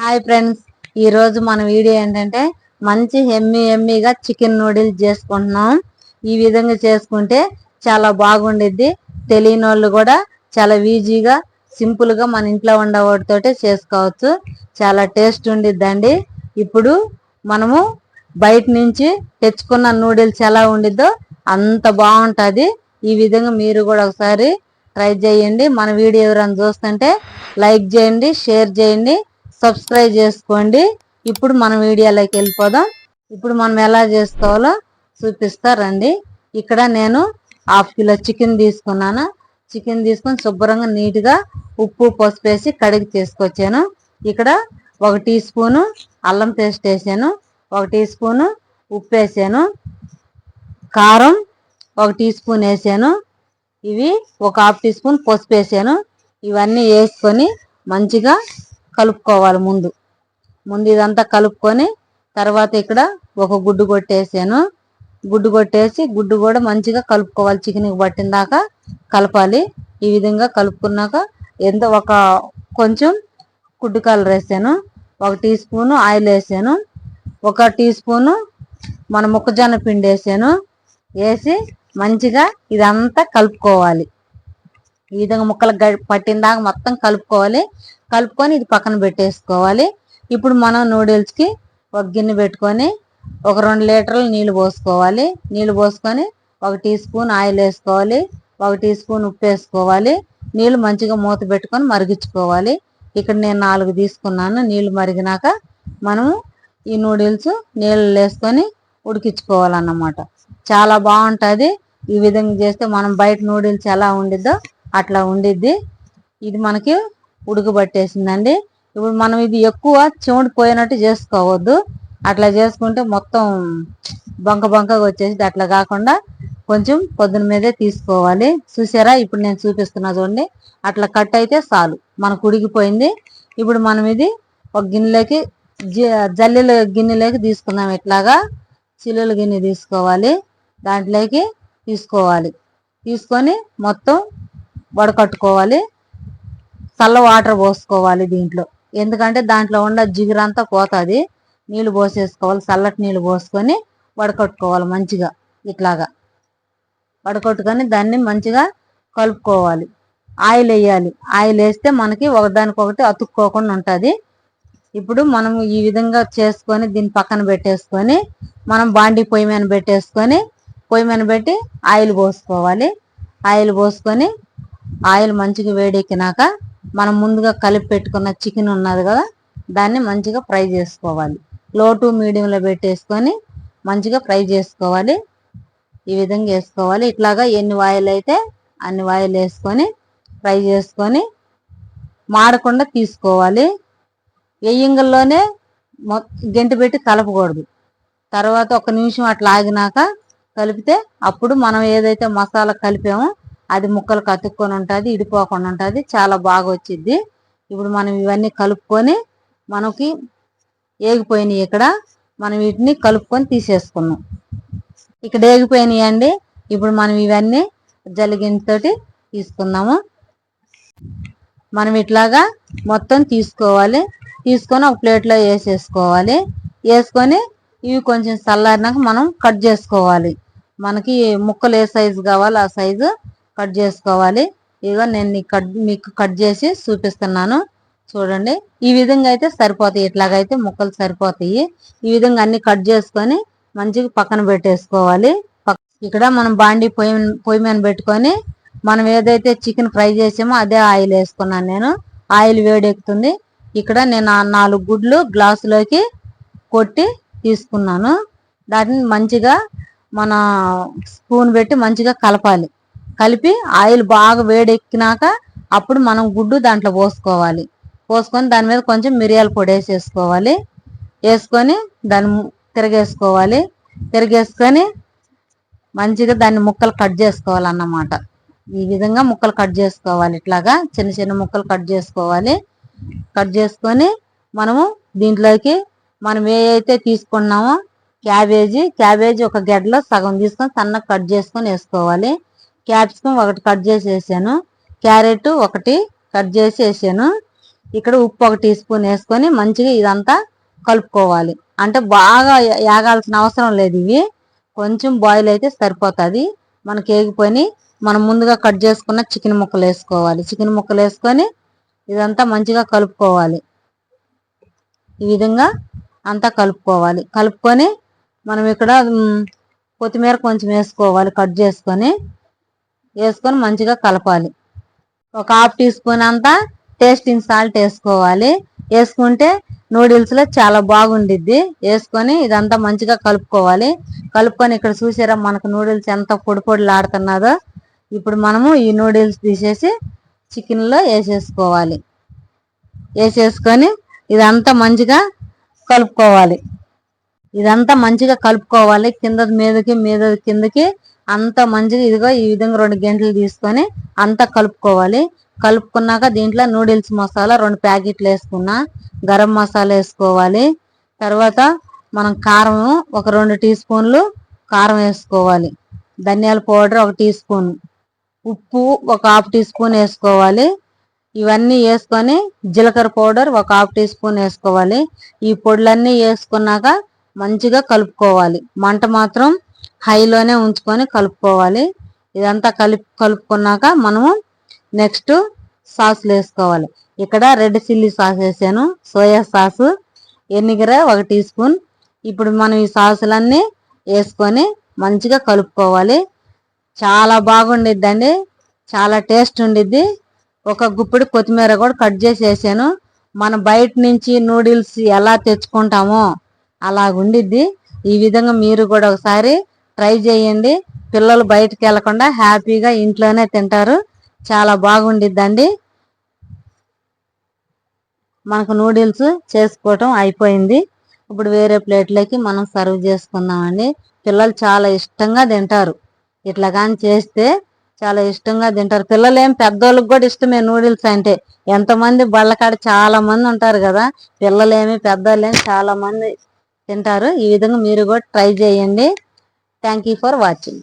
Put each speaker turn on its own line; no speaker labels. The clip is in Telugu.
హాయ్ ఫ్రెండ్స్, ఈ రోజు మన వీడియో ఏంటంటే మంచి ఎమ్మీగా చికెన్ నూడిల్స్ చేసుకుంటున్నాం. ఈ విధంగా చేసుకుంటే చాలా బాగుండిద్ది. తెలియని వాళ్ళు కూడా చాలా ఈజీగా సింపుల్ గా మన ఇంట్లో ఉండే వాటితోటే చేసుకోవచ్చు. చాలా టేస్ట్ ఉండిద్దండి. ఇప్పుడు మనము బయట నుంచి తెచ్చుకున్న నూడిల్స్ ఎలా ఉండిద్దో అంత బాగుంటుంది. ఈ విధంగా మీరు కూడా ఒకసారి ట్రై చేయండి. మన వీడియో ఎవరైనా చూస్తుంటే లైక్ చేయండి, షేర్ చేయండి, సబ్స్క్రైబ్ చేసుకోండి. ఇప్పుడు మనం వీడియోలోకి వెళ్ళిపోదాం. ఇప్పుడు మనం ఎలా చేసుకోవాలో చూపిస్తా రండి. ఇక్కడ నేను 1/2 కిలో చికెన్ తీసుకున్నాను. చికెన్ తీసుకొని శుభ్రంగా నీట్గా ఉప్పు పసుపు వేసి కడిగి తీసుకొచ్చాను. ఇక్కడ 1 టీ స్పూను అల్లం పేస్ట్ వేసాను, 1 టీ స్పూను ఉప్పు వేసాను, కారం 1 టీ స్పూన్ వేసాను, ఇవి 1 1/2 టీ స్పూన్ పసుపు వేసాను. ఇవన్నీ వేసుకొని మంచిగా కలుపుకోవాలి. ముందు ఇదంతా కలుపుకొని తర్వాత ఇక్కడ ఒక గుడ్డు కొట్టేసాను. గుడ్డు కొట్టేసి గుడ్డు కూడా మంచిగా కలుపుకోవాలి. చికెన్కి పట్టిన దాకా కలపాలి. ఈ విధంగా కలుపుకున్నాక కొంచెం ఫుడ్ కలర్ వేసాను, 1 టీ స్పూను ఆయిల్ వేసాను, 1 టీ స్పూను మన మొక్కజొన్న పిండి వేసాను. వేసి మంచిగా ఇదంతా కలుపుకోవాలి. ఈ విధంగా ముక్కలు పట్టిన దాకా మొత్తం కలుపుకోవాలి. కలుపుకొని ఇది పక్కన పెట్టేసుకోవాలి. ఇప్పుడు మనం నూడిల్స్కి ఒక గిన్నె పెట్టుకొని ఒక 2 లీటర్లు నీళ్ళు పోసుకోవాలి. నీళ్ళు పోసుకొని 1 టీ స్పూన్ ఆయిల్ వేసుకోవాలి, 1 టీ స్పూన్ ఉప్పు వేసుకోవాలి. నీళ్ళు మంచిగా మూత పెట్టుకొని మరిగించుకోవాలి. ఇక్కడ నేను 4 తీసుకున్నాను. నీళ్ళు మరిగినాక మనము ఈ నూడిల్స్ నీళ్ళు వేసుకొని ఉడికించుకోవాలన్నమాట. చాలా బాగుంటుంది. ఈ విధంగా చేస్తే మనం బయట నూడిల్స్ ఎలా ఉండిద్దో అట్లా ఉండిద్ది. ఇది మనకి ఉడకబట్టేసిందండి. ఇప్పుడు మనం ఇది ఎక్కువ చెమడిపోయినట్టు చేసుకోవద్దు. అట్లా చేసుకుంటే మొత్తం బంకగా వచ్చేసి అట్లా కాకుండా కొంచెం పొద్దున మీదే తీసుకోవాలి. చూసారా, ఇప్పుడు నేను చూపిస్తున్నా చూడండి. అట్లా కట్ అయితే చాలు, మనకు ఉడికిపోయింది. ఇప్పుడు మనం ఇది ఒక గిన్నెలోకి జల్లెల గిన్నెలోకి తీసుకుందాం. ఇట్లాగా చిల్లుల గిన్నె తీసుకోవాలి. దాంట్లోకి తీసుకొని మొత్తం వడకట్టుకోవాలి. చల్ల వాటర్ పోసుకోవాలి దీంట్లో, ఎందుకంటే దాంట్లో ఉన్న జిగురంతా పోతుంది. నీళ్ళు పోసేసుకోవాలి. చల్లటి నీళ్ళు పోసుకొని వడకట్టుకోవాలి. మంచిగా ఇట్లాగా వడకట్టుకొని దాన్ని మంచిగా కలుపుకోవాలి. ఆయిల్ వేయాలి. ఆయిల్ వేస్తే మనకి ఒకదానికొకటి అతుక్కోకుండా ఉంటుంది. ఇప్పుడు మనం ఈ విధంగా చేసుకొని దీన్ని పక్కన పెట్టేసుకొని మనం బాండీ పొయ్యి మీద పెట్టి ఆయిల్ పోసుకోవాలి. ఆయిల్ పోసుకొని ఆయిల్ మంచిగా వేడెక్కినాక మనం ముందుగా కలిపి పెట్టుకున్న చికెన్ ఉన్నది కదా, దాన్ని మంచిగా ఫ్రై చేసుకోవాలి. లో టు మీడియంలో పెట్టేసుకొని మంచిగా ఫ్రై చేసుకోవాలి. ఈ విధంగా వేసుకోవాలి. ఇట్లాగా ఎన్ని ఆయిల్ అయితే అన్ని ఆయిల్ వేసుకొని ఫ్రై చేసుకొని మాడకుండా తీసుకోవాలి. వెయ్యంగల్లోనే గెంటి పెట్టి కలపకూడదు. తర్వాత 1 నిమిషం అట్లా ఆగినాక కలిపితే అప్పుడు మనం ఏదైతే మసాలా కలిపామో అది ముక్కలకు అతుక్కొని ఉంటుంది, ఇడిపోకుండా ఉంటుంది. చాలా బాగా వచ్చిద్ది. ఇప్పుడు మనం ఇవన్నీ కలుపుకొని మనకి ఏగిపోయినాయి. ఇక్కడ మనం వీటిని కలుపుకొని తీసేసుకున్నాం. ఇక్కడ ఏగిపోయినాయి అండి. ఇప్పుడు మనం ఇవన్నీ జల్లిగింతోటి తీసుకుందాము. మనం ఇట్లాగా మొత్తం తీసుకోవాలి. తీసుకొని ఒక ప్లేట్లో వేసేసుకోవాలి. వేసుకొని ఇవి కొంచెం చల్లారినాక మనం కట్ చేసుకోవాలి. మనకి ముక్కలు ఏ సైజు కావాలో ఆ సైజు కట్ చేసుకోవాలి. ఇదిగో నేను మీకు కట్ చేసి చూపిస్తున్నాను చూడండి. ఈ విధంగా అయితే సరిపోతాయి. ఇట్లాగైతే ముక్కలు సరిపోతాయి. ఈ విధంగా అన్ని కట్ చేసుకొని మంచిగా పక్కన పెట్టేసుకోవాలి. ఇక్కడ మనం బాండీ పొయ్యి మీద పెట్టుకొని మనం ఏదైతే చికెన్ ఫ్రై చేసామో అదే ఆయిల్ వేసుకున్నాను నేను. ఆయిల్ వేడెక్కుతుంది. ఇక్కడ నేను 4 గుడ్లు గ్లాసులోకి కొట్టి తీసుకున్నాను. దాటిని మంచిగా మన స్పూన్ పెట్టి మంచిగా కలపాలి. కలిపి ఆయిల్ బాగా వేడెక్కినాక అప్పుడు మనం గుడ్డు దాంట్లో పోసుకోవాలి. పోసుకొని దాని మీద కొంచెం మిరియాల పొడి వేసేసుకోవాలి. వేసుకొని దాన్ని తిరగేసుకోవాలి. తిరగేసుకొని మంచిగా దాన్ని ముక్కలు కట్ చేసుకోవాలన్నమాట. ఈ విధంగా ముక్కలు కట్ చేసుకోవాలి. ఇట్లాగా చిన్న చిన్న ముక్కలు కట్ చేసుకోవాలి. కట్ చేసుకొని మనము దీంట్లోకి మనం ఏ అయితే తీసుకున్నామో క్యాబేజీ ఒక గెడ్డలో సగం తీసుకొని సన్నగా కట్ చేసుకొని వేసుకోవాలి. క్యాప్సికం 1 కట్ చేసి వేసాను. క్యారెట్ 1 కట్ చేసి వేసాను. ఇక్కడ ఉప్పు 1 టీ స్పూన్ వేసుకొని మంచిగా ఇదంతా కలుపుకోవాలి. అంటే బాగా యాగాల్సిన అవసరం లేదు, ఇవి కొంచెం బాయిల్ అయితే సరిపోతుంది. మనకి ఏగిపోయి మనం ముందుగా కట్ చేసుకున్న చికెన్ ముక్కలు వేసుకోవాలి. చికెన్ ముక్కలు వేసుకొని ఇదంతా మంచిగా కలుపుకోవాలి. ఈ విధంగా అంతా కలుపుకోవాలి. కలుపుకొని మనం ఇక్కడ కొత్తిమీర కొంచెం వేసుకోవాలి, కట్ చేసుకొని వేసుకొని మంచిగా కలపాలి. ఒక 1/2 టీ స్పూన్ అంతా టేస్టింగ్ సాల్ట్ వేసుకోవాలి. వేసుకుంటే నూడిల్స్లో చాలా బాగుండిద్ది. వేసుకొని ఇదంతా మంచిగా కలుపుకోవాలి. కలుపుకొని ఇక్కడ చూసారా మనకు నూడిల్స్ ఎంత పొడి పొడిలాడుతున్నదో. ఇప్పుడు మనము ఈ నూడిల్స్ తీసేసి చికెన్లో వేసేసుకోవాలి. వేసేసుకొని ఇదంతా మంచిగా కలుపుకోవాలి. ఇదంతా మంచిగా కలుపుకోవాలి. కింద మీదకి మీద కిందకి అంత మంచిగా ఇదిగో ఈ విధంగా 2 గంటలు తీసుకొని అంతా కలుపుకోవాలి. కలుపుకున్నాక దీంట్లో నూడిల్స్ మసాలా 2 ప్యాకెట్లు వేసుకున్నా, గరం మసాలా వేసుకోవాలి. తర్వాత మనం కారం ఒక 2 టీ స్పూన్లు కారం వేసుకోవాలి. ధనియాల పౌడర్ 1 టీ స్పూన్, ఉప్పు ఒక 1/2 టీ స్పూన్ వేసుకోవాలి. ఇవన్నీ వేసుకొని జీలకర్ర పౌడర్ ఒక 1/2 టీ స్పూన్ వేసుకోవాలి. ఈ పొడులన్నీ వేసుకున్నాక మంచిగా కలుపుకోవాలి. మంట మాత్రం హైలోనే ఉంచుకొని కలుపుకోవాలి. ఇదంతా కలుపుకున్నాక మనము నెక్స్ట్ సాసులు వేసుకోవాలి. ఇక్కడ రెడ్ చిల్లీ సాస్ వేసాను, సోయా సాసు, ఎన్నిగర 1 టీ స్పూన్. ఇప్పుడు మనం ఈ సాసులన్నీ వేసుకొని మంచిగా కలుపుకోవాలి. చాలా బాగుండిద్దండి, చాలా టేస్ట్ ఉండిద్ది. ఒక గుప్పిడి కొత్తిమీర కూడా కట్ చేసి వేసాను. మనం బయట నుంచి నూడిల్స్ ఎలా తెచ్చుకుంటామో అలాగుండిద్ది. ఈ విధంగా మీరు కూడా ఒకసారి ట్రై చేయండి. పిల్లలు బయటకు వెళ్లకుండా హ్యాపీగా ఇంట్లోనే తింటారు. చాలా బాగుండిద్దండి. మనకు నూడిల్స్ చేసుకోవటం అయిపోయింది. ఇప్పుడు వేరే ప్లేట్లోకి మనం సర్వ్ చేసుకుందామండి. పిల్లలు చాలా ఇష్టంగా తింటారు. ఇట్లా కానీ చేస్తే చాలా ఇష్టంగా తింటారు. పిల్లలు ఏం పెద్దోళ్ళకి కూడా ఇష్టమే నూడిల్స్ అంటే. ఎంతమంది బళ్ళకాడ చాలా మంది ఉంటారు కదా, పిల్లలేమి పెద్దోళ్ళేమి చాలా మంది తింటారు. ఈ విధంగా మీరు కూడా ట్రై చేయండి. Thank you for watching.